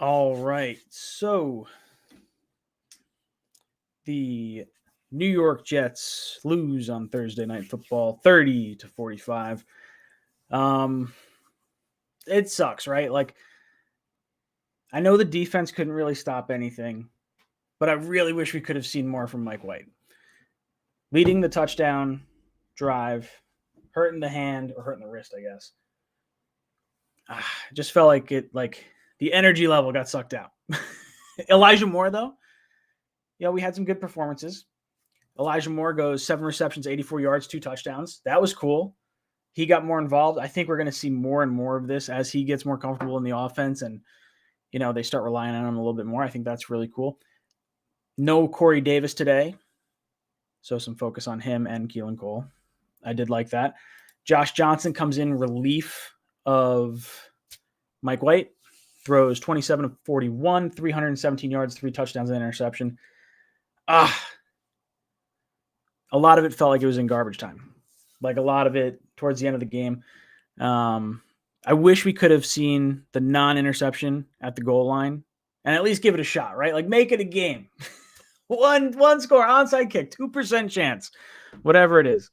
All right. So the New York Jets lose on Thursday Night Football 30-45. It sucks, right? Like, I know the defense couldn't really stop anything, but I really wish we could have seen more from Mike White. Leading the touchdown drive, hurting the hand or hurting the wrist, I guess. Just felt like the energy level got sucked out. Elijah Moore, though, we had some good performances. Elijah Moore goes 7 receptions, 84 yards, 2 touchdowns. That was cool. He got more involved. I think we're going to see more and more of this as he gets more comfortable in the offense and, they start relying on him a little bit more. I think that's really cool. No Corey Davis today, so some focus on him and Keelan Cole. I did like that. Josh Johnson comes in relief of Mike White, throws 27 of 41, 317 yards, 3 touchdowns and an interception. A lot of it felt like it was in garbage time. Like a lot of it towards the end of the game. I wish we could have seen the non-interception at the goal line and at least give it a shot, right? Like make it a game. one score, onside kick, 2% chance, whatever it is.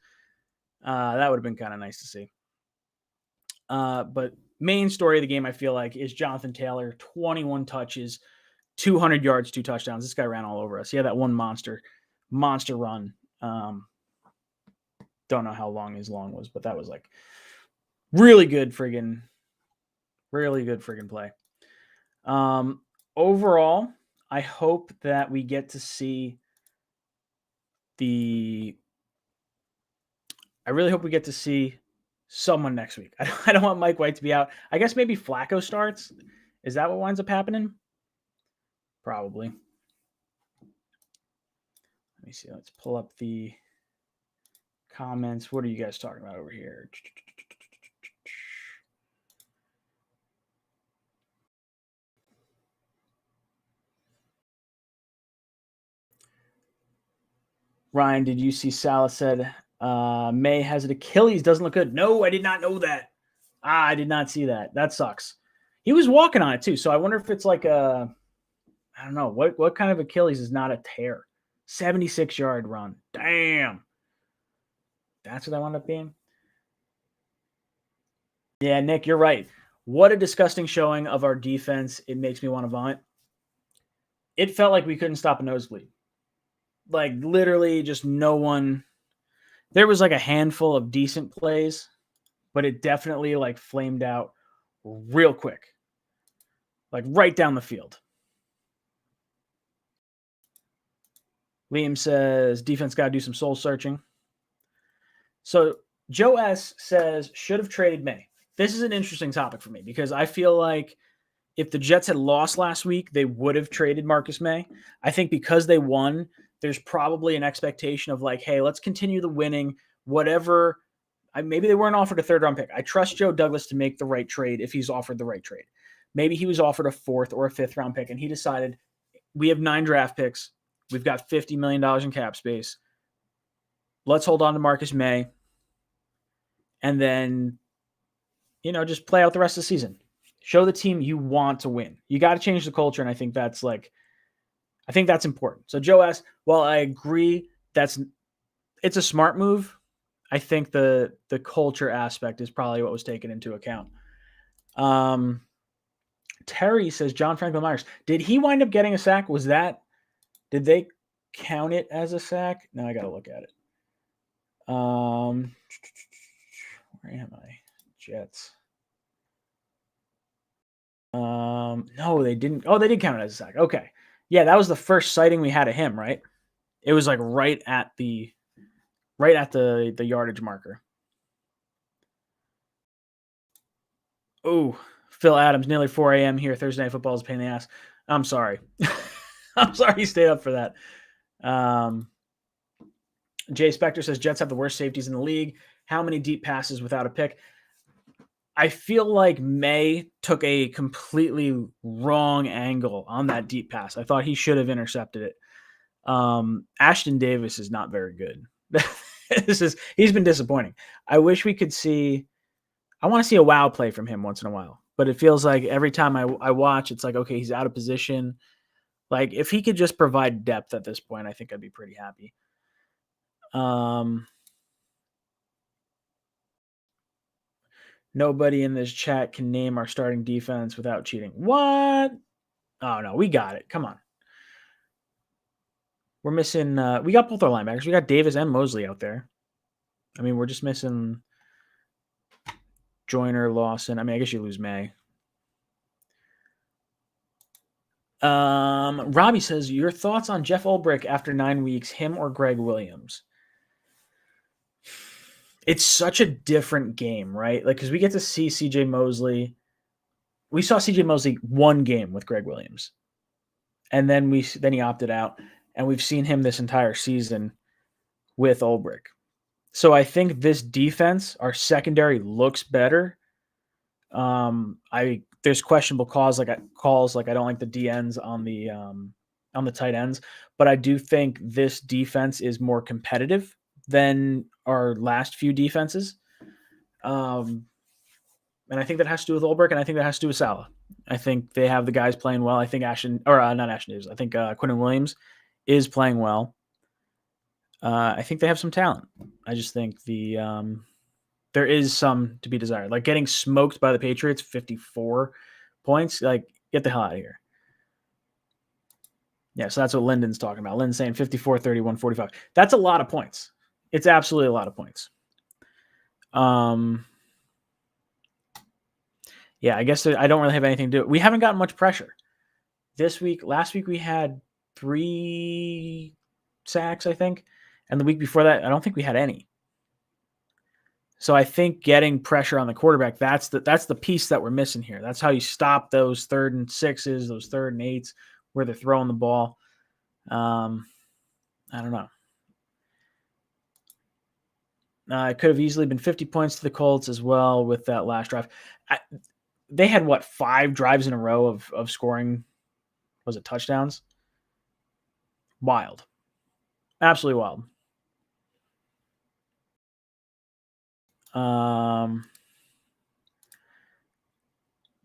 That would have been kind of nice to see. But main story of the game, I feel like, is Jonathan Taylor, 21 touches, 200 yards, 2 touchdowns. This guy ran all over us. He had that one monster run. Don't know how long his long was, but that was like really good friggin' play. Overall, I hope that we get to see I really hope we get to see someone next week. I don't want Mike White to be out. I guess maybe Flacco starts. Is that what winds up happening? Probably. Let me see. Let's pull up the comments. What are you guys talking about over here? Ryan, did you see Salah said May has an Achilles, doesn't look good? No, I did not know that. I did not see that. That sucks. He was walking on it too, so I wonder if it's like I don't know, what kind of Achilles is not a tear? 76-yard run. Damn. That's what that wound up being? Yeah, Nick, you're right. What a disgusting showing of our defense. It makes me want to vomit. It felt like we couldn't stop a nosebleed. Like literally just no one. There was like a handful of decent plays, but it definitely like flamed out real quick. Like right down the field. Liam says defense got to do some soul searching. So Joe S says should have traded May. This is an interesting topic for me because I feel like if the Jets had lost last week, they would have traded Marcus May. I think because they won, there's probably an expectation of like, hey, let's continue the winning, whatever. Maybe they weren't offered a 3rd-round pick. I trust Joe Douglas to make the right trade if he's offered the right trade. Maybe he was offered a 4th or a 5th-round pick, and he decided we have 9 draft picks. We've got $50 million in cap space. Let's hold on to Marcus May and then, just play out the rest of the season. Show the team you want to win. You got to change the culture, and I think that's important. So Joe asks, well, I agree it's a smart move. I think the culture aspect is probably what was taken into account. Terry says John Franklin Myers. Did he wind up getting a sack? Did they count it as a sack? No, I got to look at it. Where am I? Jets. No, they didn't. Oh, they did count it as a sack. Okay. Yeah, that was the first sighting we had of him, right? It was like right at the yardage marker. Oh, Phil Adams, nearly 4 a.m. here. Thursday Night Football is a pain in the ass. I'm sorry. I'm sorry you stayed up for that. Jay Spector says Jets have the worst safeties in the league. How many deep passes without a pick? I feel like May took a completely wrong angle on that deep pass. I thought he should have intercepted it. Ashton Davis is not very good. He's been disappointing. I wish we could see. I want to see a wow play from him once in a while. but it feels like every time I watch, it's like, okay, he's out of position. Like, if he could just provide depth at this point, I think I'd be pretty happy. Nobody in this chat can name our starting defense without cheating. What? Oh, no, we got it. Come on. We're missing we got both our linebackers. We got Davis and Mosley out there. I mean, we're just missing Joyner, Lawson. I mean, I guess you lose May. Robbie says, your thoughts on Jeff Ulbrich after 9 weeks, him or Greg Williams? It's such a different game, right? Like, because we get to see CJ Mosley. We saw CJ Mosley one game with Greg Williams, and then he opted out, and we've seen him this entire season with Ulbrich. So I think this defense, our secondary, looks better. There's questionable calls like I don't like the DNs on the tight ends, but I do think this defense is more competitive than our last few defenses. And I think that has to do with Ulbrich, and I think that has to do with Salah. I think they have the guys playing well. I think not Ashton Davis. I think Quinnen Williams is playing well. I think they have some talent. I just think there is some to be desired. Like, getting smoked by the Patriots, 54 points. Like, get the hell out of here. Yeah, so that's what Lyndon's talking about. Lyndon's saying 54, 31, 45. That's a lot of points. It's absolutely a lot of points. Yeah, I guess I don't really have anything to do. We haven't gotten much pressure this week. Last week we had 3 sacks, I think. And the week before that, I don't think we had any. So I think getting pressure on the quarterback, that's the piece that we're missing here. That's how you stop those 3rd and 6s, those 3rd and 8s where they're throwing the ball. I don't know. It could have easily been 50 points to the Colts as well with that last drive. They had, 5 drives in a row of scoring, was it touchdowns? Wild. Absolutely wild.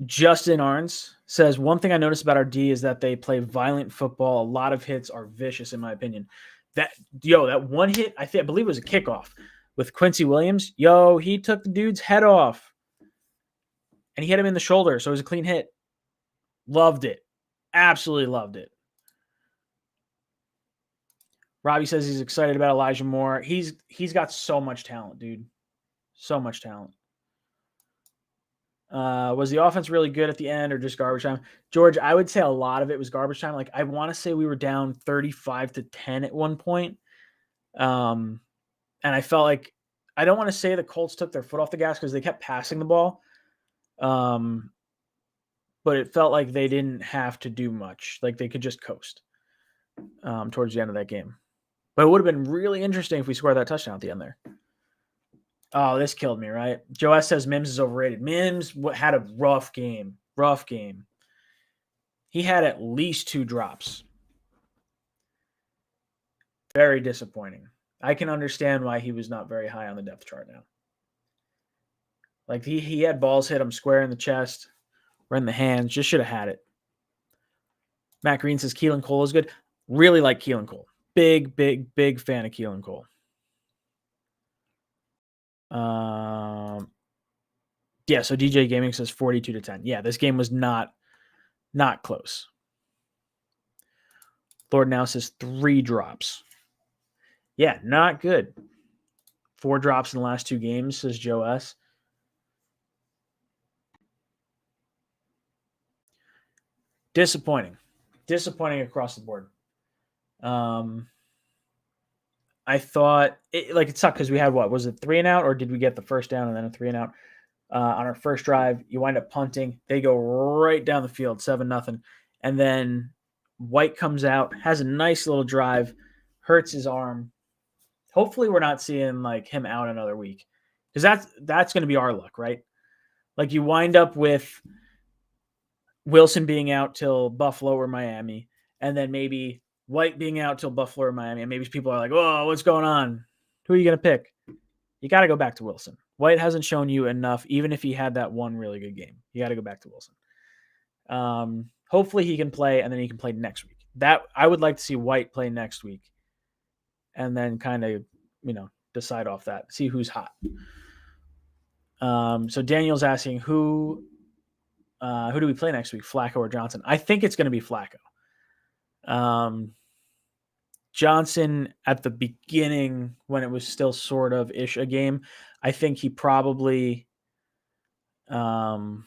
Justin Arns says, one thing I noticed about our D is that they play violent football. A lot of hits are vicious, in my opinion. That one hit, I believe it was a kickoff with Quincy Williams. He took the dude's head off. And he hit him in the shoulder, so it was a clean hit. Loved it. Absolutely loved it. Robbie says he's excited about Elijah Moore. He's got so much talent, dude. So much talent. Was the offense really good at the end or just garbage time? George, I would say a lot of it was garbage time. Like, I want to say we were down 35-10 at one point. And I felt like, I don't want to say the Colts took their foot off the gas because they kept passing the ball. But it felt like they didn't have to do much. Like, they could just coast towards the end of that game. But it would have been really interesting if we scored that touchdown at the end there. Oh, this killed me, right? Joe S. says Mims is overrated. Mims had a rough game. Rough game. He had at least 2 drops. Very disappointing. I can understand why he was not very high on the depth chart now. Like, he had balls hit him square in the chest or in the hands. Just should have had it. Matt Green says Keelan Cole is good. Really like Keelan Cole. Big fan of Keelan Cole. Yeah, so DJ Gaming says 42-10. Yeah, this game was not close. Lord now says 3 drops. Yeah, not good. 4 drops in the last 2 games, says Joe S. Disappointing. Disappointing across the board. I thought it sucked because we had was it 3 and out, or did we get the first down and then a 3 and out? On our first drive, you wind up punting. They go right down the field, 7-0. And then White comes out, has a nice little drive, hurts his arm. Hopefully we're not seeing like him out another week, because that's going to be our luck, right? Like, you wind up with Wilson being out till Buffalo or Miami, and then maybe White being out till Buffalo or Miami, and maybe people are like, "Oh, what's going on? Who are you going to pick?" You got to go back to Wilson. White hasn't shown you enough, even if he had that one really good game. You got to go back to Wilson. Hopefully he can play, and then he can play next week. That I would like to see White play next week, and then kind of, decide off that, see who's hot. So Daniel's asking who do we play next week, Flacco or Johnson? I think it's going to be Flacco. Johnson at the beginning, when it was still sort of ish a game, I think he probably got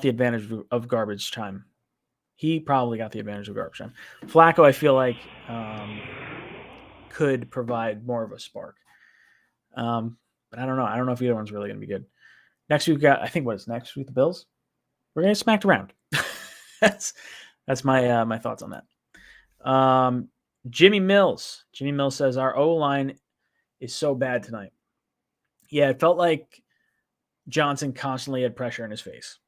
the advantage of garbage time. Flacco, I feel like, could provide more of a spark. But I don't know. I don't know if either one's really going to be good. Next week, I think what is next week? The Bills. We're going to smack around. That's my thoughts on that. Jimmy Mills. Jimmy Mills says our O-line is so bad tonight. Yeah, it felt like Johnson constantly had pressure in his face.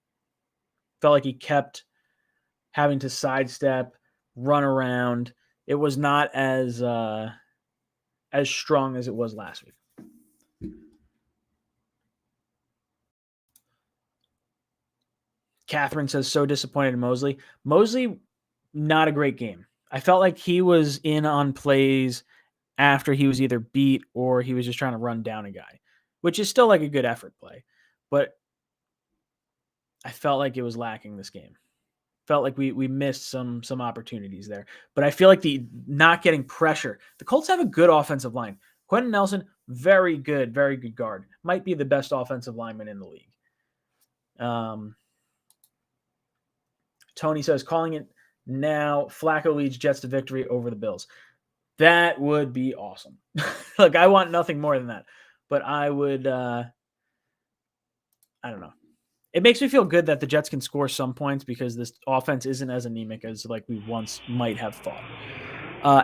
Felt like he kept having to sidestep, run around. It was not as strong as it was last week. Catherine says, so disappointed in Mosley. Mosley, not a great game. I felt like he was in on plays after he was either beat or he was just trying to run down a guy, which is still like a good effort play. But I felt like it was lacking this game. Felt like we missed some opportunities there. But I feel like the not getting pressure. The Colts have a good offensive line. Quentin Nelson, very good guard. Might be the best offensive lineman in the league. Tony says, calling it now, Flacco leads Jets to victory over the Bills. That would be awesome. Look, I want nothing more than that. But I would, I don't know. It makes me feel good that the Jets can score some points because this offense isn't as anemic as like we once might have thought.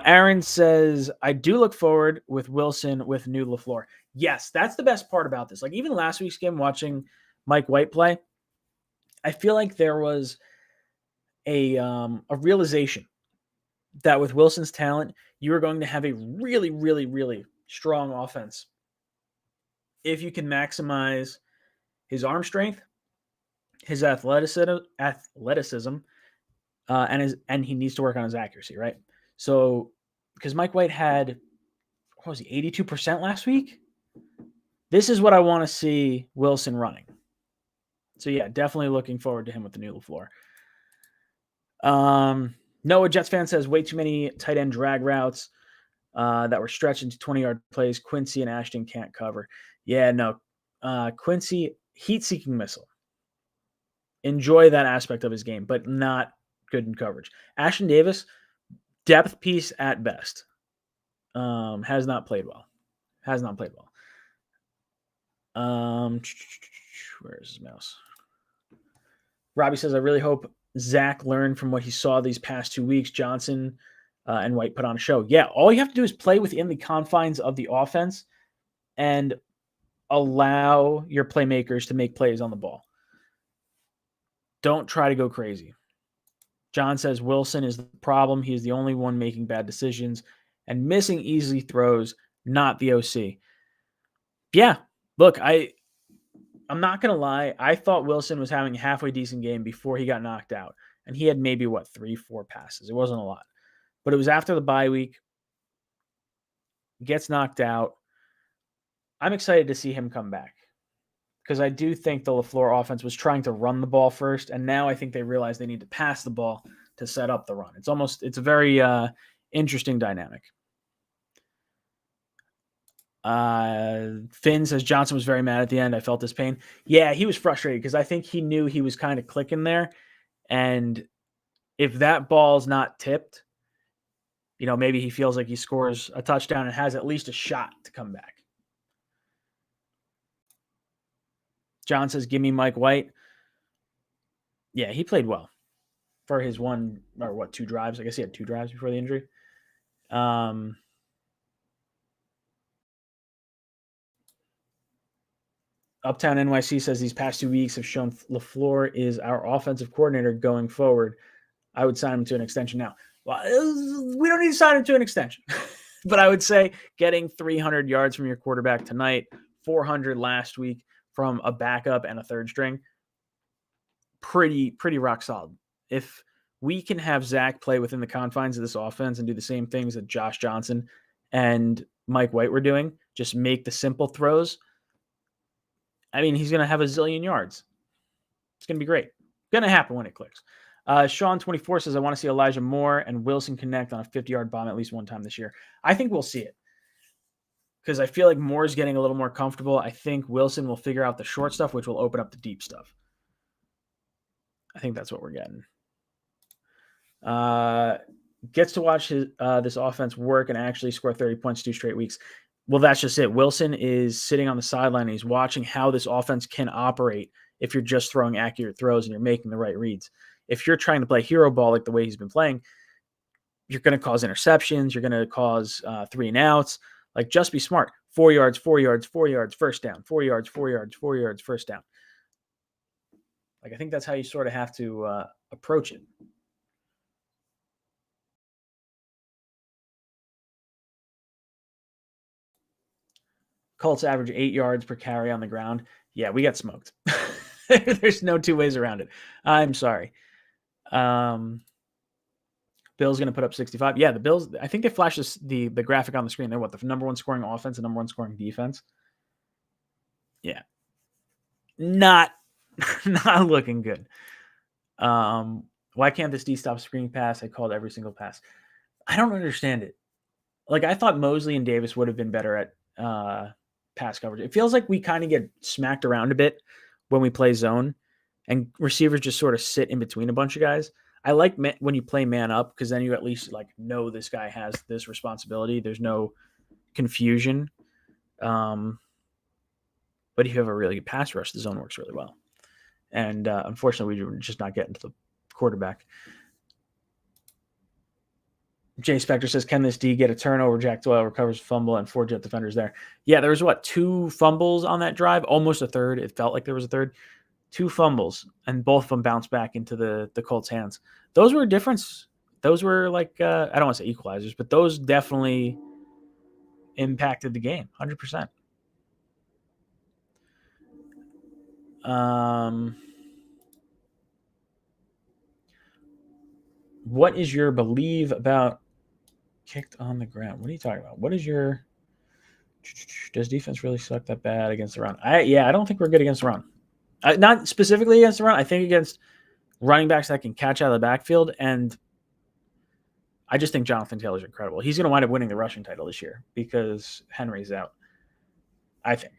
Aaron says, I do look forward with Wilson with new LaFleur. Yes, that's the best part about this. Like even last week's game, watching Mike White play, I feel like there was a realization that with Wilson's talent, you are going to have a really, really, really strong offense if you can maximize his arm strength, his athleticism, and he needs to work on his accuracy, right? So, because Mike White had, 82% last week? This is what I want to see Wilson running. So, yeah, definitely looking forward to him with the new LaFleur. Noah Jets fan says, way too many tight end drag routes that were stretched into 20-yard plays. Quincy and Ashton can't cover. Yeah, no. Quincy, heat-seeking missile. Enjoy that aspect of his game, but not good in coverage. Ashton Davis, depth piece at best. Has not played well. Where's his mouse? Robbie says, I really hope Zach learned from what he saw these past 2 weeks. Johnson and White put on a show. Yeah, all you have to do is play within the confines of the offense and allow your playmakers to make plays on the ball. Don't try to go crazy. John says Wilson is the problem. He is the only one making bad decisions and missing easy throws, not the OC. Yeah, look, I'm not going to lie. I thought Wilson was having a halfway decent game before he got knocked out. And he had maybe, 3-4 passes. It wasn't a lot. But it was after the bye week. Gets knocked out. I'm excited to see him come back. Because I do think the LaFleur offense was trying to run the ball first. And now I think they realize they need to pass the ball to set up the run. It's a very interesting dynamic. Finn says Johnson was very mad at the end. I felt his pain. Yeah, he was frustrated because I think he knew he was kind of clicking there. And if that ball's not tipped, maybe he feels like he scores a touchdown and has at least a shot to come back. John says, give me Mike White. Yeah, he played well for his 2 drives. I guess he had 2 drives before the injury. Uptown NYC says these past 2 weeks have shown LaFleur is our offensive coordinator going forward. I would sign him to an extension now. Well, we don't need to sign him to an extension. But I would say getting 300 yards from your quarterback tonight, 400 last week from a backup and a third string, pretty rock solid. If we can have Zach play within the confines of this offense and do the same things that Josh Johnson and Mike White were doing, just make the simple throws, I mean, he's going to have a zillion yards. It's going to be great. Going to happen when it clicks. Sean24 says, I want to see Elijah Moore and Wilson connect on a 50-yard bomb at least one time this year. I think we'll see it because I feel like Moore's getting a little more comfortable. I think Wilson will figure out the short stuff, which will open up the deep stuff. I think that's what we're getting. Gets to watch this offense work and actually score 30 points 2 straight weeks. Well, that's just it. Wilson is sitting on the sideline and he's watching how this offense can operate if you're just throwing accurate throws and you're making the right reads. If you're trying to play hero ball like the way he's been playing, you're going to cause interceptions. You're going to cause 3 and outs. Like, just be smart. 4 yards, 4 yards, 4 yards, first down. 4 yards, 4 yards, 4 yards, first down. Like, I think that's how you sort of have to approach it. Colts average 8 yards per carry on the ground. Yeah, we got smoked. There's no two ways around it. I'm sorry. Bill's going to put up 65. Yeah, the Bills, I think they flashed the graphic on the screen. They're what, the number one scoring offense and number one scoring defense? Yeah. Not looking good. Why can't this D stop screen pass? I called every single pass. I don't understand it. Like, I thought Mosley and Davis would have been better at pass coverage. It feels like we kind of get smacked around a bit when we play zone, and receivers just sort of sit in between a bunch of guys. I like when you play man up because then you at least like know this guy has this responsibility. There's no confusion. But if you have a really good pass rush, the zone works really well. And unfortunately, we were just not getting to the quarterback. Jay Spector says, can this D get a turnover? Jack Doyle recovers fumble and 4 Jet defenders there. Yeah, there was 2 fumbles on that drive, almost a third. It felt like there was a third. 2 fumbles, and both of them bounced back into the Colts' hands. Those were a difference. Those were like, I don't want to say equalizers, but those definitely impacted the game, 100%. What is your belief about kicked on the ground? What are you talking about? What is your... Does defense really suck that bad against the run? I don't think we're good against the run. Not specifically against the run. I think against running backs that can catch out of the backfield, and I just think Jonathan Taylor's incredible. He's going to wind up winning the rushing title this year because Henry's out, I think.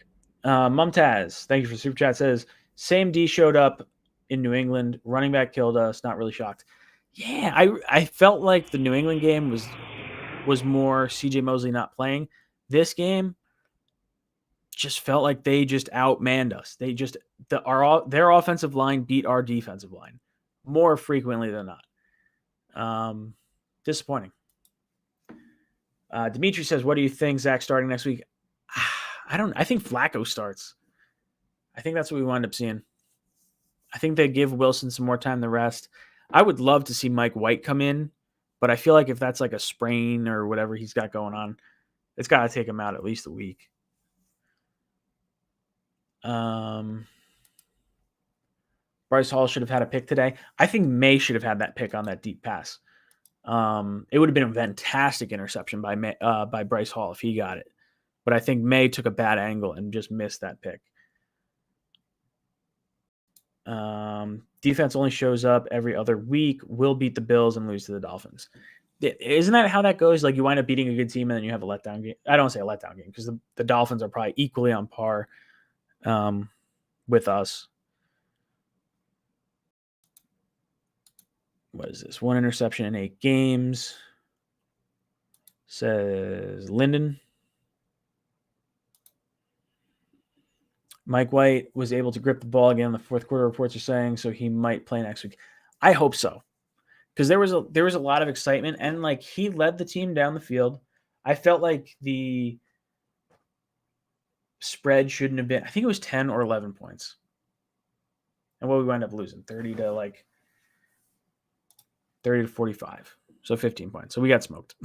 Mumtaz, thank you for the super chat, says, same D showed up in New England. Running back killed us. Not really shocked. Yeah, I felt like the New England game was more CJ Mosley not playing. This game just felt like they just outmanned us. They just their offensive line beat our defensive line more frequently than not. Disappointing. Dimitri says, what do you think, Zach, starting next week? I think Flacco starts. I think that's what we wind up seeing. I think they give Wilson some more time to rest. I would love to see Mike White come in, but I feel like if that's like a sprain or whatever he's got going on, it's got to take him out at least a week. Bryce Hall should have had a pick today. I think May should have had that pick on that deep pass. It would have been a fantastic interception by Bryce Hall if he got it. But I think May took a bad angle and just missed that pick. Defense only shows up every other week. We'll beat the Bills and lose to the Dolphins. Isn't that how that goes? Like, you wind up beating a good team and then you have a letdown game. I don't say a letdown game because the Dolphins are probably equally on par with us. What is this? 1 interception in 8 games. Says Linden. Mike White was able to grip the ball again in the fourth quarter, reports are saying, so he might play next week. I hope so. Because there was a lot of excitement, and like he led the team down the field. I felt like the spread shouldn't have been, I think it was 10 or 11 points. And what we wound up losing, 30 to 45. So 15 points. So we got smoked.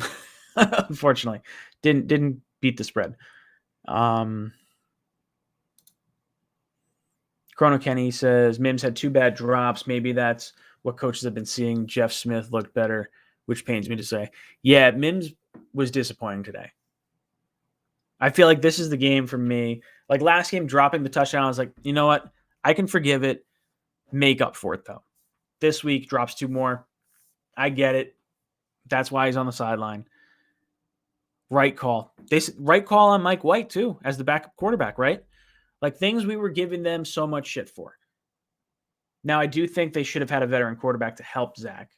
Unfortunately, didn't beat the spread. Chrono Kenny says Mims had 2 bad drops. Maybe that's what coaches have been seeing. Jeff Smith looked better, which pains me to say. Yeah, Mims was disappointing today. I feel like this is the game for me. Like last game, dropping the touchdown, I was like, you know what? I can forgive it. Make up for it, though. This week, drops 2 more. I get it. That's why he's on the sideline. Right call. Right call on Mike White, too, as the backup quarterback, right? Like things we were giving them so much shit for. Now, I do think they should have had a veteran quarterback to help Zach.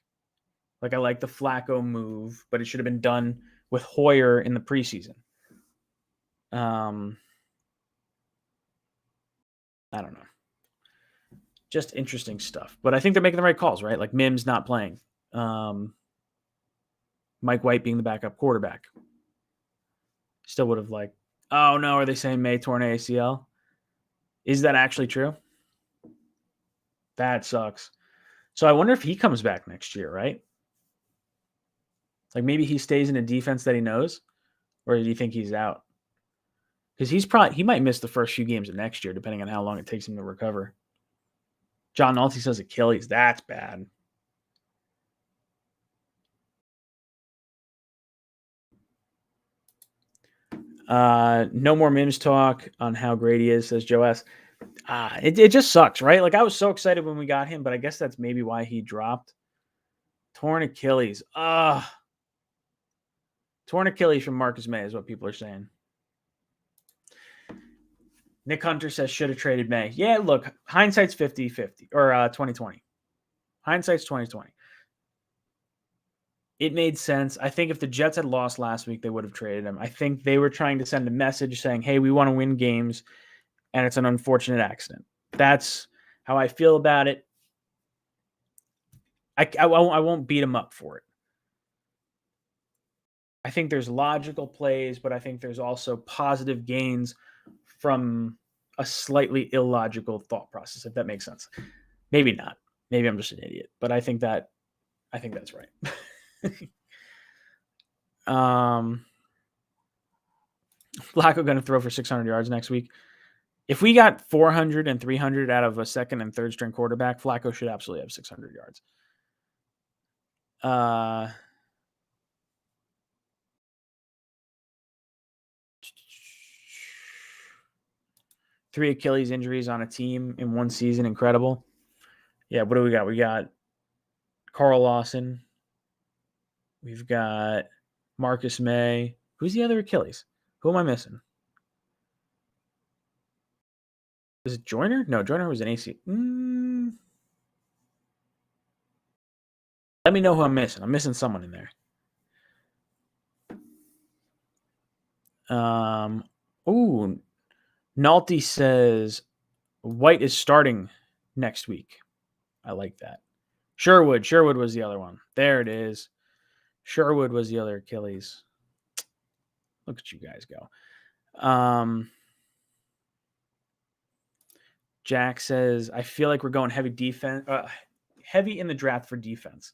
Like I like the Flacco move, but it should have been done with Hoyer in the preseason. I don't know. Just interesting stuff. But I think they're making the right calls, right? Like Mims not playing. Mike White being the backup quarterback. Still would have oh no, are they saying May torn ACL? Is that actually true? That sucks. So I wonder if he comes back next year, right? Like maybe he stays in a defense that he knows, or do you think he's out? Because he might miss the first few games of next year, depending on how long it takes him to recover. John Nolte says Achilles. That's bad. No more Mims talk on how great he is, says Joe S. It just sucks, right? Like I was so excited when we got him, but I guess that's maybe why he dropped. Torn Achilles. Torn Achilles from Marcus May is what people are saying. Nick Hunter says should have traded May. Yeah, look, hindsight's 50-50 or 2020. Hindsight's 2020. It made sense. I think if the Jets had lost last week, they would have traded him. I think they were trying to send a message saying, hey, we want to win games, and it's an unfortunate accident. That's how I feel about it. I won't beat him up for it. I think there's logical plays, but I think there's also positive gains from a slightly illogical thought process, if that makes sense. Maybe not. Maybe I'm just an idiot, but I think that's right. Flacco going to throw for 600 yards next week. If we got 400 and 300 out of a second and third string quarterback, Flacco should absolutely have 600 yards. 3 Achilles injuries on a team in one season. Incredible. Yeah, what do we got? We got Carl Lawson. We've got Marcus May. Who's the other Achilles? Who am I missing? Is it Joyner? No, Joyner was an AC. Let me know who I'm missing. I'm missing someone in there. Nolte says White is starting next week. I like that. Sherwood was the other one. There it is. Sherwood was the other Achilles. Look at you guys go. Jack says, I feel like we're going heavy defense, heavy in the draft for defense.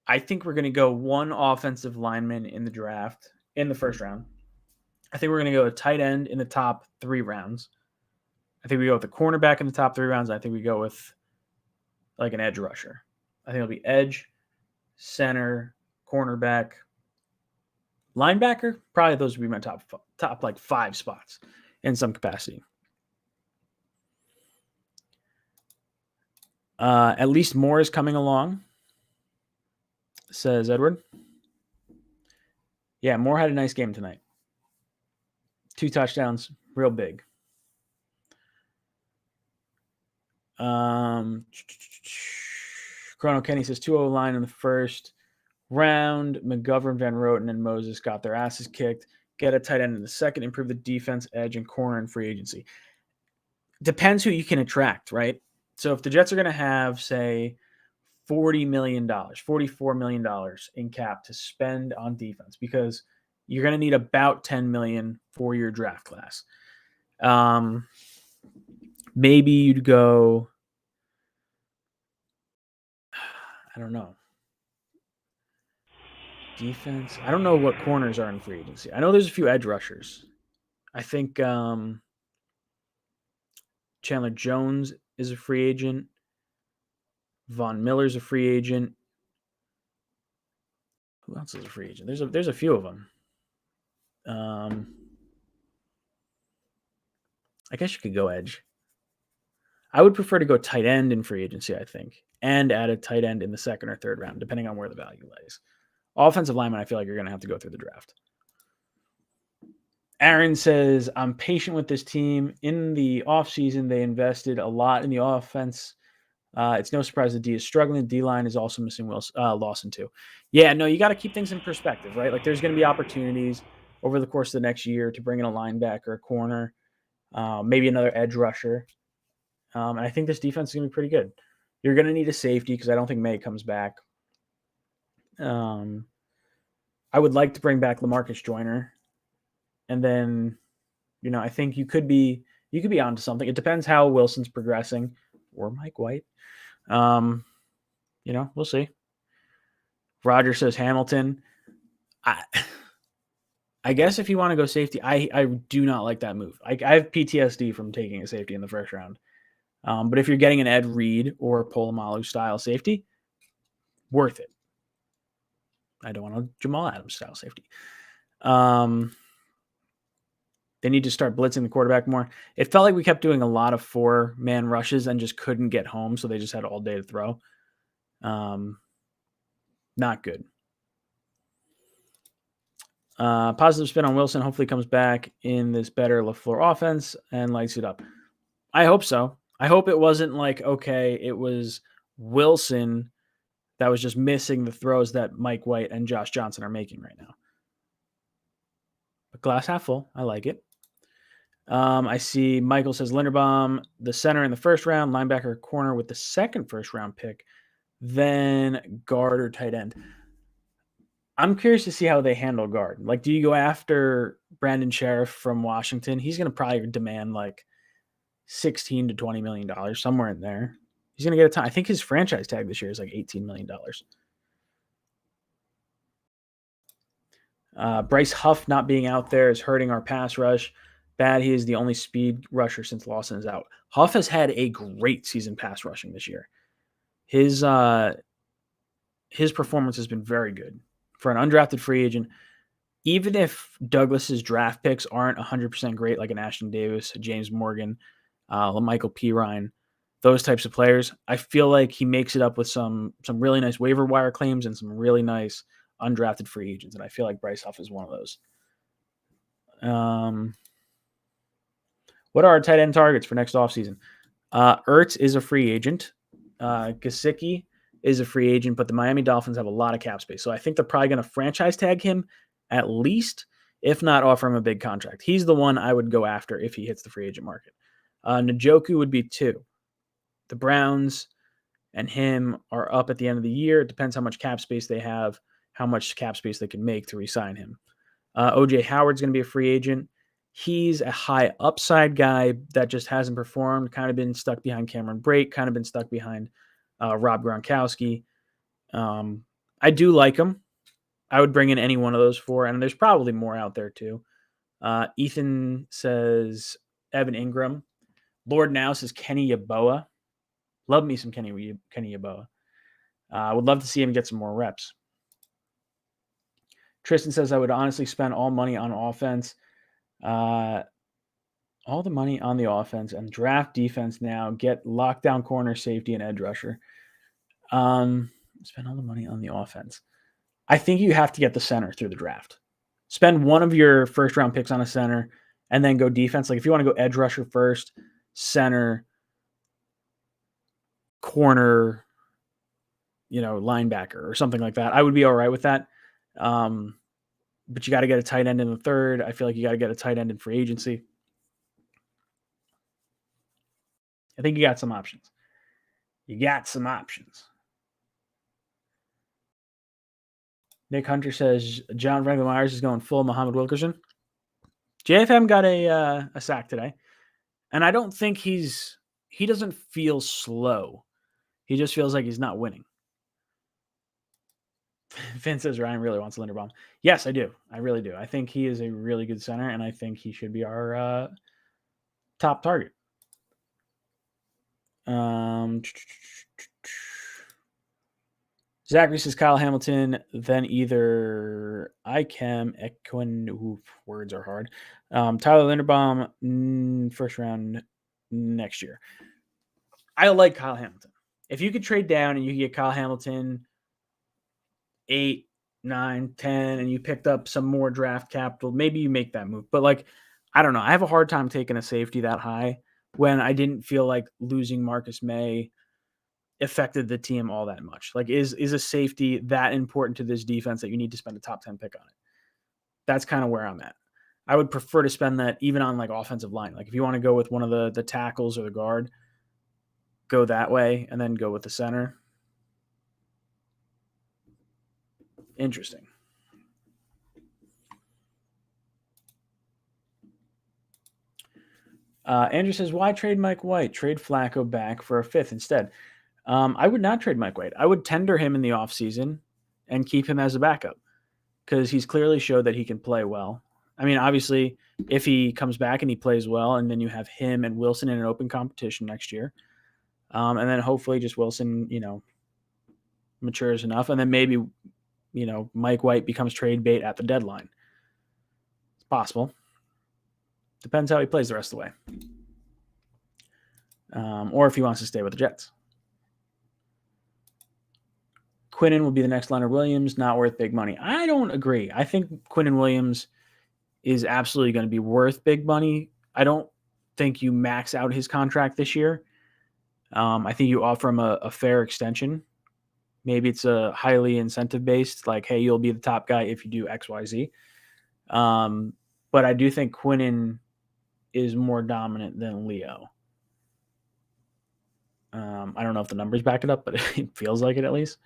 I think we're going to go one offensive lineman in the draft in the first round. I think we're going to go a tight end in the top 3 rounds. I think we go with the cornerback in the top 3 rounds. I think we go with like an edge rusher. I think it'll be edge, center, cornerback, linebacker. Probably those would be my top like 5 spots in some capacity. At least more is coming along, says Edward. Yeah, Moore had a nice game tonight. 2 touchdowns, real big. Chrono Kenny says 2-0 line in the first round. McGovern, Van Roten, and Moses got their asses kicked. Get a tight end in the second. Improve the defense, edge, and corner in free agency. Depends who you can attract, right? So if the Jets are going to have, say, $40 million, $44 million in cap to spend on defense, because you're going to need about $10 million for your draft class. Maybe you'd go, I don't know. Defense. I don't know what corners are in free agency. I know there's a few edge rushers. I think Chandler Jones is a free agent. Von Miller's a free agent. Who else is a free agent? There's a few of them. I guess you could go edge. I would prefer to go tight end in free agency, I think, and add a tight end in the second or third round, depending on where the value lays. Offensive lineman, I feel like you're going to have to go through the draft. Aaron says, I'm patient with this team. In the offseason, they invested a lot in the offense. It's no surprise the D is struggling. The D-line is also missing Lawson too. Yeah, no, you got to keep things in perspective, right? Like there's going to be opportunities over the course of the next year to bring in a linebacker, a corner, maybe another edge rusher. And I think this defense is going to be pretty good. You're going to need a safety because I don't think May comes back. I would like to bring back LaMarcus Joyner. And then, I think you could be onto something. It depends how Wilson's progressing or Mike White. We'll see. Roger says Hamilton. I guess if you want to go safety, I do not like that move. I have PTSD from taking a safety in the first round. But if you're getting an Ed Reed or Polamalu style safety, worth it. I don't want a Jamal Adams style safety. They need to start blitzing the quarterback more. It felt like we kept doing a lot of 4-man rushes and just couldn't get home, so they just had all day to throw. Not good. Positive spin on Wilson. Hopefully comes back in this better LaFleur offense and lights it up. I hope so. I hope it wasn't like, okay, it was Wilson that was just missing the throws that Mike White and Josh Johnson are making right now. But glass half full. I like it. I see Michael says Linderbaum, the center in the first round, linebacker, corner with the second first-round pick, then guard or tight end. I'm curious to see how they handle guard. Like, do you go after Brandon Sheriff from Washington? He's going to probably demand like $16 to $20 million, somewhere in there. He's going to get a ton. I think his franchise tag this year is like $18 million. Bryce Huff not being out there is hurting our pass rush. Bad. He is the only speed rusher since Lawson is out. Huff has had a great season pass rushing this year. His performance has been very good for an undrafted free agent. Even if Douglas's draft picks aren't 100% great, like an Ashton Davis, a James Morgan, LaMichael Pirine, those types of players, I feel like he makes it up with some really nice waiver wire claims and some really nice undrafted free agents. And I feel like Bryce Huff is one of those. What are our tight end targets for next offseason? Ertz is a free agent. Gesicki is a free agent, but the Miami Dolphins have a lot of cap space. So I think they're probably going to franchise tag him at least, if not offer him a big contract. He's the one I would go after if he hits the free agent market. Njoku would be 2. The Browns and him are up at the end of the year. It depends how much cap space they have, how much cap space they can make to re-sign him. OJ Howard's going to be a free agent. He's a high upside guy that just hasn't performed, kind of been stuck behind Cameron Brate, kind of been stuck behind Rob Gronkowski. I do like him. I would bring in any one of those 4, and there's probably more out there too. Ethan says Evan Ingram. Lord Now says Kenny Yeboah. Love me some Kenny Yeboah. I would love to see him get some more reps. Tristan says I would honestly spend all money on offense. All the money on the offense and draft defense now. Get lockdown corner, safety, and edge rusher. Spend all the money on the offense. I think you have to get the center through the draft. Spend one of your first-round picks on a center and then go defense. Like if you want to go edge rusher first, center, corner, linebacker or something like that, I would be all right with that. But you got to get a tight end in the third. I feel like you got to get a tight end in free agency. I think you got some options. Nick Hunter says John Franklin Myers is going full Muhammad Wilkerson. JFM got a sack today. And I don't think he doesn't feel slow. He just feels like he's not winning. Finn says Ryan really wants Linderbaum. Yes, I do. I really do. I think he is a really good center, and I think he should be our top target. Zachary says Kyle Hamilton, then either Ikem, Equin, words are hard. Tyler Linderbaum, first round next year. I like Kyle Hamilton. If you could trade down and you could get Kyle Hamilton 8, 9, 10, and you picked up some more draft capital, maybe you make that move. But like, I don't know. I have a hard time taking a safety that high when I didn't feel like losing Marcus May affected the team all that much. Like, is a safety that important to this defense that you need to spend a top 10 pick on it? That's kind of where I'm at. I would prefer to spend that even on like offensive line. Like if you want to go with one of the tackles or the guard, go that way and then go with the center. Interesting. Andrew says, why trade Mike White? Trade Flacco back for a fifth instead. I would not trade Mike White. I would tender him in the offseason and keep him as a backup because he's clearly showed that he can play well. I mean, obviously, if he comes back and he plays well, and then you have him and Wilson in an open competition next year, and then hopefully just Wilson, matures enough, and then maybe, Mike White becomes trade bait at the deadline. It's possible. Depends how he plays the rest of the way. Or if he wants to stay with the Jets. Quinnen will be the next Leonard Williams, not worth big money. I don't agree. I think Quinnen Williams is absolutely going to be worth big money. I don't think you max out his contract this year. I think you offer him a fair extension. Maybe it's a highly incentive-based, like, hey, you'll be the top guy if you do X, Y, Z. But I do think Quinnen is more dominant than Leo. I don't know if the numbers back it up, but it feels like it at least.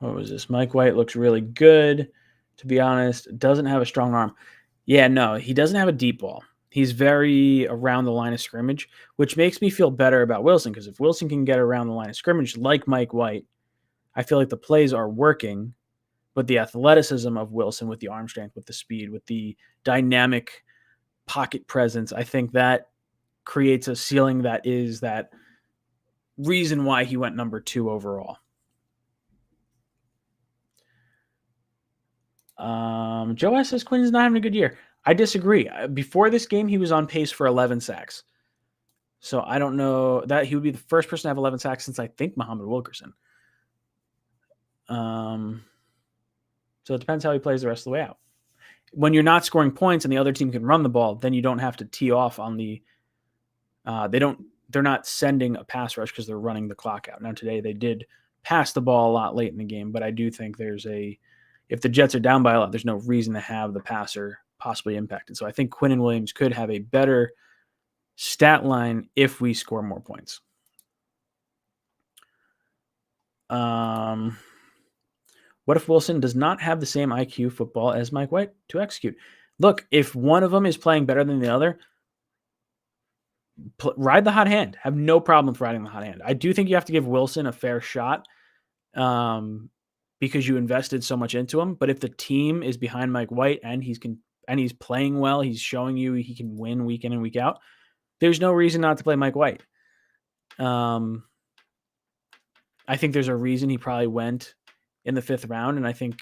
What was this? Mike White looks really good, to be honest. Doesn't have a strong arm. Yeah, no, he doesn't have a deep ball. He's very around the line of scrimmage, which makes me feel better about Wilson, because if Wilson can get around the line of scrimmage like Mike White, I feel like the plays are working, but the athleticism of Wilson with the arm strength, with the speed, with the dynamic pocket presence, I think that creates a ceiling that is that reason why he went number 2 overall. Joe S. says Quinn's not having a good year. I disagree. Before this game, he was on pace for 11 sacks. So I don't know that he would be the first person to have 11 sacks since I think Muhammad Wilkerson. So it depends how he plays the rest of the way out. When you're not scoring points and the other team can run the ball, then you don't have to tee off on the. They're not sending a pass rush because they're running the clock out. Now today they did pass the ball a lot late in the game, but I do think if the Jets are down by a lot, there's no reason to have the passer possibly impacted. So I think Quinnen Williams could have a better stat line if we score more points. What if Wilson does not have the same IQ football as Mike White to execute? Look, if one of them is playing better than the other, ride the hot hand. Have no problem with riding the hot hand. I do think you have to give Wilson a fair shot because you invested so much into him. But if the team is behind Mike White and he's playing well, he's showing you he can win week in and week out, there's no reason not to play Mike White. I think there's a reason he probably went in the 5th round, and I think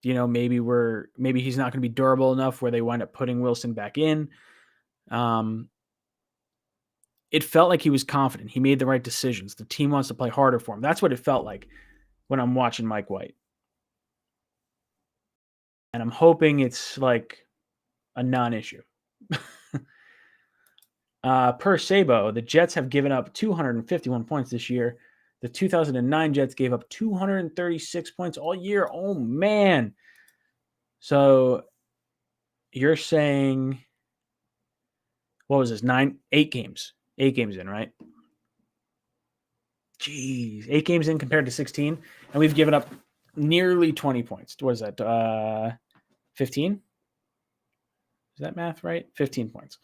maybe he's not going to be durable enough where they wind up putting Wilson back in. It felt like he was confident. He made the right decisions. The team wants to play harder for him. That's what it felt like when I'm watching Mike White. And I'm hoping it's like a non-issue. Per Sabo, the Jets have given up 251 points this year. The 2009 Jets gave up 236 points all year. Oh, man. So you're saying, what was this? 8 games. 8 games in, right? Jeez. 8 games in compared to 16. And we've given up nearly 20 points. What is that? 15? Is that math right? 15 points.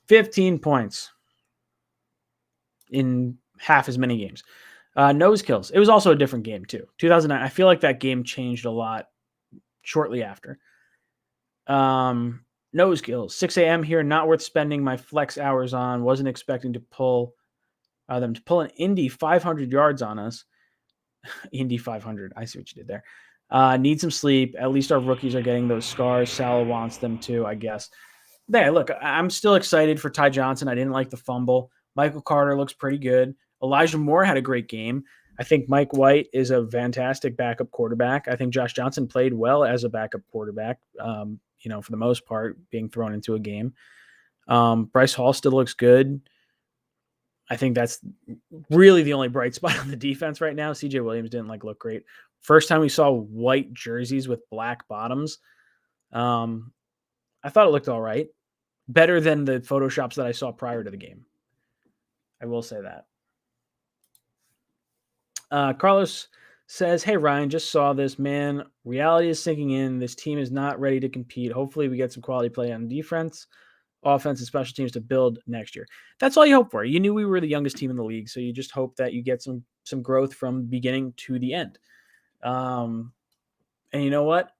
15 points in half as many games. Nose kills. It was also a different game too. 2009. I feel like that game changed a lot shortly after. Nose kills. 6 a.m. here. Not worth spending my flex hours on. Wasn't expecting to pull them to pull an Indy 500 yards on us. Indy 500. I see what you did there. Need some sleep. At least our rookies are getting those scars. Salah wants them too, I guess. Yeah, look, I'm still excited for Ty Johnson. I didn't like the fumble. Michael Carter looks pretty good. Elijah Moore had a great game. I think Mike White is a fantastic backup quarterback. I think Josh Johnson played well as a backup quarterback, for the most part, being thrown into a game. Bryce Hall still looks good. I think that's really the only bright spot on the defense right now. CJ Williams didn't look great. First time we saw white jerseys with black bottoms. I thought it looked all right. Better than the Photoshops that I saw prior to the game. I will say that. Carlos says, hey, Ryan, just saw this, man. Reality is sinking in. This team is not ready to compete. Hopefully we get some quality play on defense, offense, and special teams to build next year. That's all you hope for. You knew we were the youngest team in the league, so you just hope that you get some growth from beginning to the end. And you know what?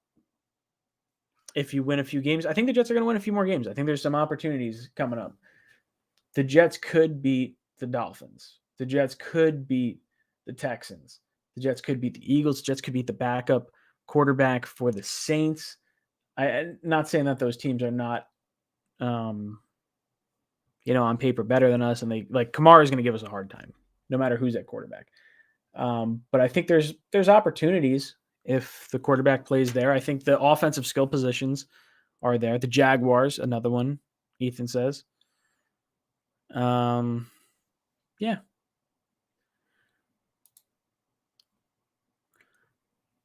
If you win a few games, I think the Jets are going to win a few more games. I think there's some opportunities coming up. The Jets could beat the Dolphins. The Jets could beat the Texans. The Jets could beat the Eagles. The Jets could beat the backup quarterback for the Saints. I'm not saying that those teams are not, on paper better than us. And Kamara is going to give us a hard time, no matter who's at quarterback. But I think there's opportunities if the quarterback plays there. I think the offensive skill positions are there. The Jaguars, another one, Ethan says. Yeah.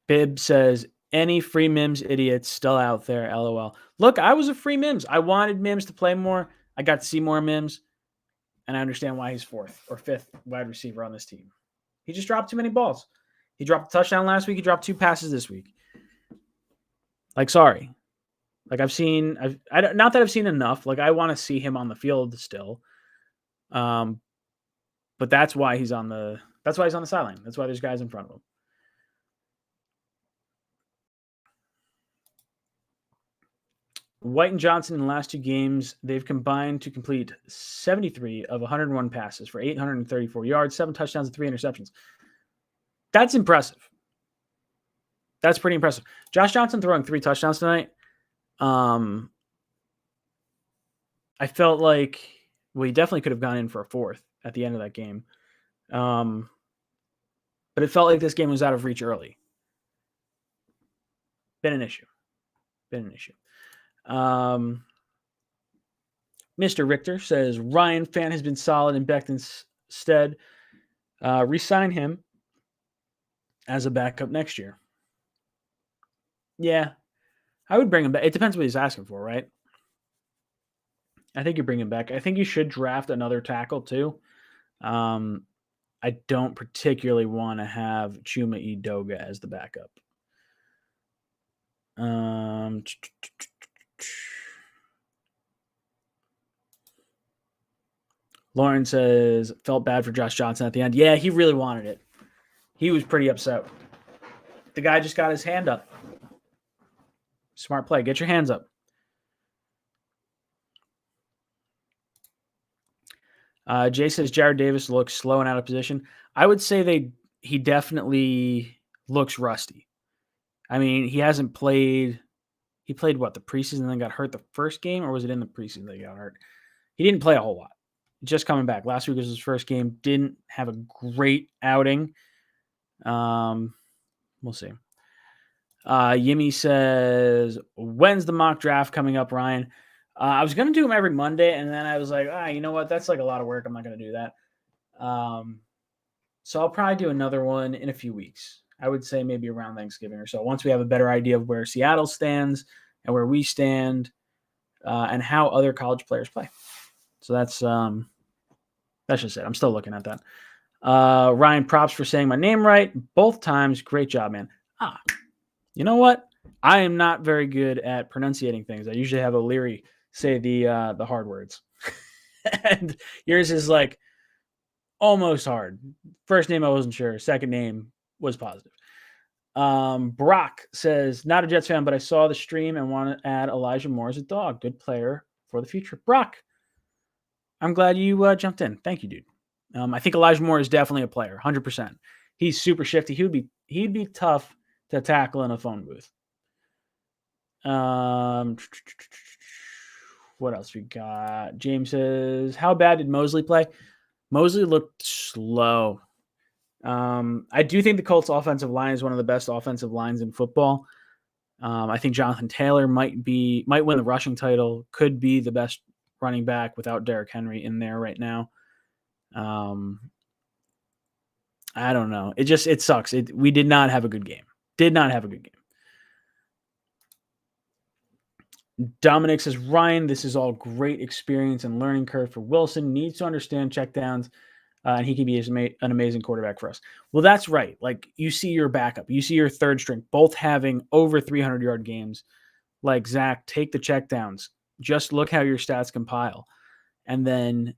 Bib says, any free Mims idiots still out there, LOL. Look, I was a free Mims. I wanted Mims to play more. I got to see more Mims, and I understand why he's fourth or fifth wide receiver on this team. He just dropped too many balls. He dropped a touchdown last week. He dropped 2 passes this week. Sorry. I've seen, not that I've seen enough. I want to see him on the field still. But that's why he's on the sideline. That's why there's guys in front of him. White and Johnson in the last 2 games, they've combined to complete 73 of 101 passes for 834 yards, 7 touchdowns, and 3 interceptions. That's impressive. That's pretty impressive. Josh Johnson throwing 3 touchdowns tonight. I felt like, he definitely could have gone in for a 4th at the end of that game. But it felt like this game was out of reach early. Been an issue. Mr. Richter says, Ryan Fan has been solid in Becton's stead. Resign him as a backup next year. Yeah, I would bring him back. It depends what he's asking for, right? I think you bring him back. I think you should draft another tackle too. I don't particularly want to have Chuma Edoga as the backup. Lauren says, felt bad for Josh Johnson at the end. Yeah, he really wanted it. He was pretty upset. The guy just got his hand up. Smart play. Get your hands up. Jay says Jared Davis looks slow and out of position. I would say he definitely looks rusty. I mean, he hasn't played. He played the preseason and then got hurt the first game, or was it in the preseason that he got hurt? He didn't play a whole lot. Just coming back. Last week was his first game. Didn't have a great outing. We'll see. Yimmy says, when's the mock draft coming up, Ryan? I was going to do them every Monday, and then I was like, you know what? That's a lot of work. I'm not going to do that. So I'll probably do another one in a few weeks. I would say maybe around Thanksgiving or so, once we have a better idea of where Seattle stands and where we stand and how other college players play. So that's just it. I'm still looking at that. Ryan, props for saying my name right both times. Great job, man. You know what? I am not very good at pronunciating things. I usually have O'Leary say the hard words, and yours is like almost hard. First name I wasn't sure. Second name was positive. Brock says, not a Jets fan, but I saw the stream and want to add Elijah Moore as a dog. Good player for the future. Brock, I'm glad you jumped in. Thank you, dude. I think Elijah Moore is definitely a player, 100%. He's super shifty. He'd be tough to tackle in a phone booth. What else we got? James says, how bad did Mosley play? Mosley looked slow. I do think the Colts offensive line is one of the best offensive lines in football. I think Jonathan Taylor might win the rushing title, could be the best running back without Derrick Henry in there right now. I don't know. It sucks. We did not have a good game. Dominic says, Ryan, this is all great experience and learning curve for Wilson. Needs to understand checkdowns, and he can be an amazing quarterback for us. Well, that's right. Like, you see your backup. You see your third string both having over 300-yard games. Like, Zach, take the checkdowns. Just look how your stats compile. And then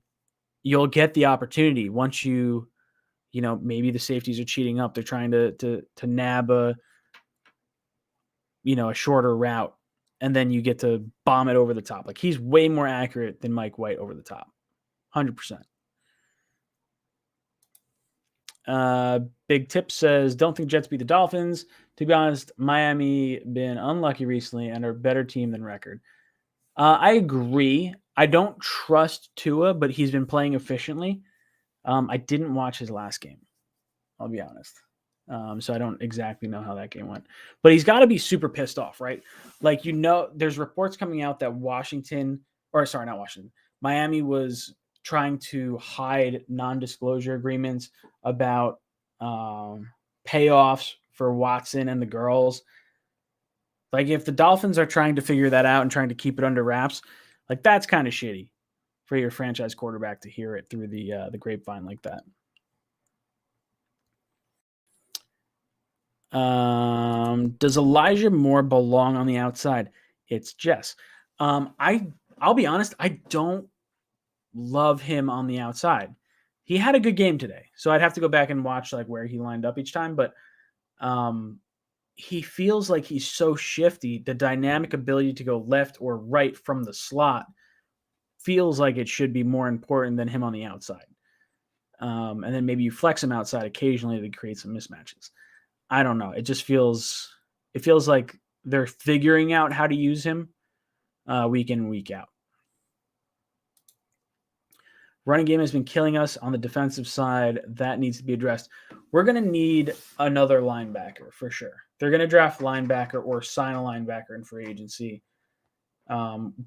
you'll get the opportunity once maybe the safeties are cheating up. They're trying to nab a shorter route. And then you get to bomb it over the top. Like, he's way more accurate than Mike White over the top. 100%. Big Tip says, don't think Jets beat the Dolphins. To be honest, Miami been unlucky recently and are a better team than record. I agree. I don't trust Tua, but he's been playing efficiently. I didn't watch his last game. I'll be honest. So I don't exactly know how that game went. But he's got to be super pissed off, right? Like, there's reports coming out that Miami was trying to hide non-disclosure agreements about payoffs for Watson and the girls. Like, if the Dolphins are trying to figure that out and trying to keep it under wraps, like, that's kind of shitty for your franchise quarterback to hear it through the grapevine like that. Does Elijah Moore belong on the outside? It's Jess. I'll be honest, I don't love him on the outside. He had a good game today, so I'd have to go back and watch like where he lined up each time, but he feels like he's so shifty. The dynamic ability to go left or right from the slot feels like it should be more important than him on the outside. And then maybe you flex him outside occasionally to create some mismatches. I don't know. It feels like they're figuring out how to use him week in and week out. Running game has been killing us on the defensive side. That needs to be addressed. We're going to need another linebacker for sure. They're going to draft linebacker or sign a linebacker in free agency.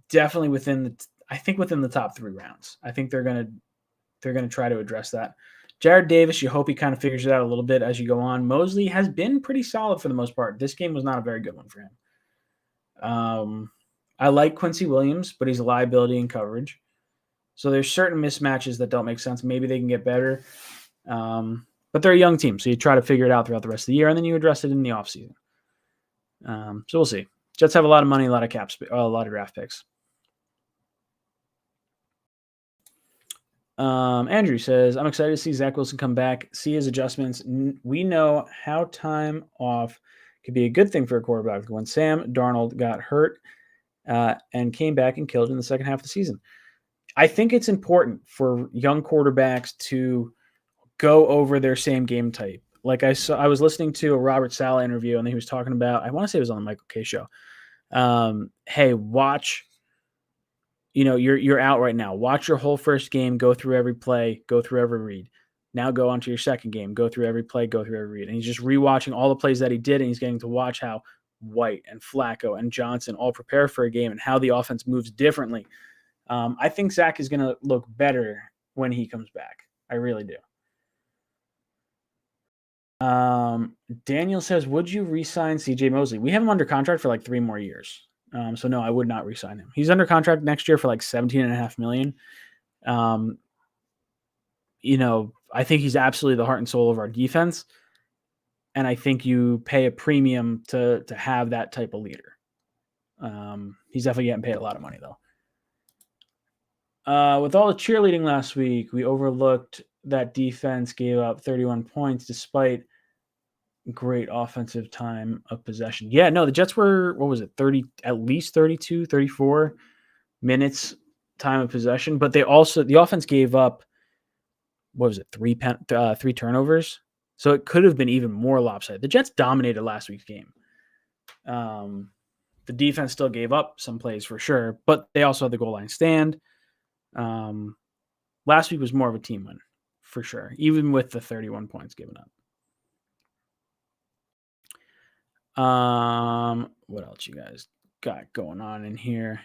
Definitely within the top 3 rounds. I think they're going to try to address that. Jared Davis, you hope he kind of figures it out a little bit as you go on. Mosley has been pretty solid for the most part. This game was not a very good one for him. I like Quincy Williams, but he's a liability in coverage. So there's certain mismatches that don't make sense. Maybe they can get better. But they're a young team, so you try to figure it out throughout the rest of the year, and then you address it in the offseason. So we'll see. Jets have a lot of money, a lot of a lot of draft picks. Andrew says, I'm excited to see Zach Wilson come back, see his adjustments. We know how time off could be a good thing for a quarterback. When Sam Darnold got hurt and came back and killed in the second half of the season. I think it's important for young quarterbacks to go over their same game type. Like I was listening to a Robert Saleh interview, and he was talking about, I want to say it was on the Michael Kay show. Hey, watch. You're out right now. Watch your whole first game, go through every play, go through every read. Now go on to your second game, go through every play, go through every read. And he's just rewatching all the plays that he did, and he's getting to watch how White and Flacco and Johnson all prepare for a game and how the offense moves differently. I think Zach is going to look better when he comes back. I really do. Daniel says, would you re-sign CJ Mosley? We have him under contract for like 3 more years. So no, I would not re-sign him. He's under contract next year for like $17.5 million. I think he's absolutely the heart and soul of our defense. And I think you pay a premium to have that type of leader. He's definitely getting paid a lot of money, though. With all the cheerleading last week, we overlooked that defense gave up 31 points despite great offensive time of possession. Yeah, no, the Jets were, what was it, at least 32, 34 minutes time of possession. But the offense gave up, what was it, three turnovers? So it could have been even more lopsided. The Jets dominated last week's game. The defense still gave up some plays for sure, but they also had the goal line stand. Last week was more of a team win for sure, even with the 31 points given up. What else you guys got going on in here?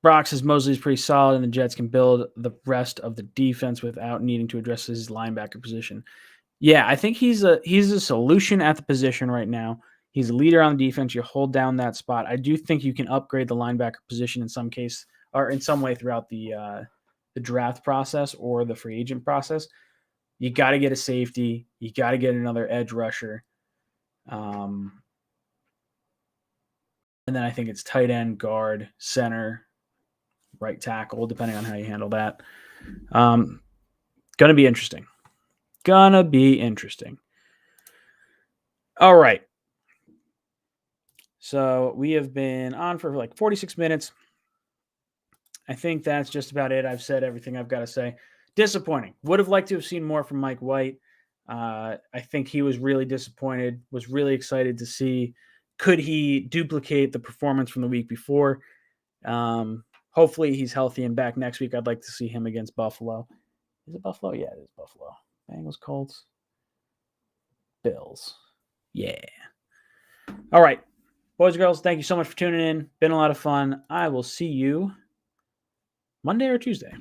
Brock says Mosley's pretty solid, and the Jets can build the rest of the defense without needing to address his linebacker position. Yeah, I think he's a solution at the position right now. He's a leader on the defense. You hold down that spot. I do think you can upgrade the linebacker position in some case or in some way throughout the draft process or the free agent process. You got to get a safety. You got to get another edge rusher. And then I think it's tight end, guard, center, right tackle, depending on how you handle that. Gonna be interesting. All right. So we have been on for like 46 minutes. I think that's just about it. I've said everything I've got to say. Disappointing. Would have liked to have seen more from Mike White. I think he was really disappointed, was really excited to see could he duplicate the performance from the week before. Hopefully he's healthy and back next week. I'd like to see him against Buffalo. Is it Buffalo? Yeah, it is Buffalo. Bengals, Colts, Bills. Yeah. All right. Boys and girls, thank you so much for tuning in. Been a lot of fun. I will see you Monday or Tuesday.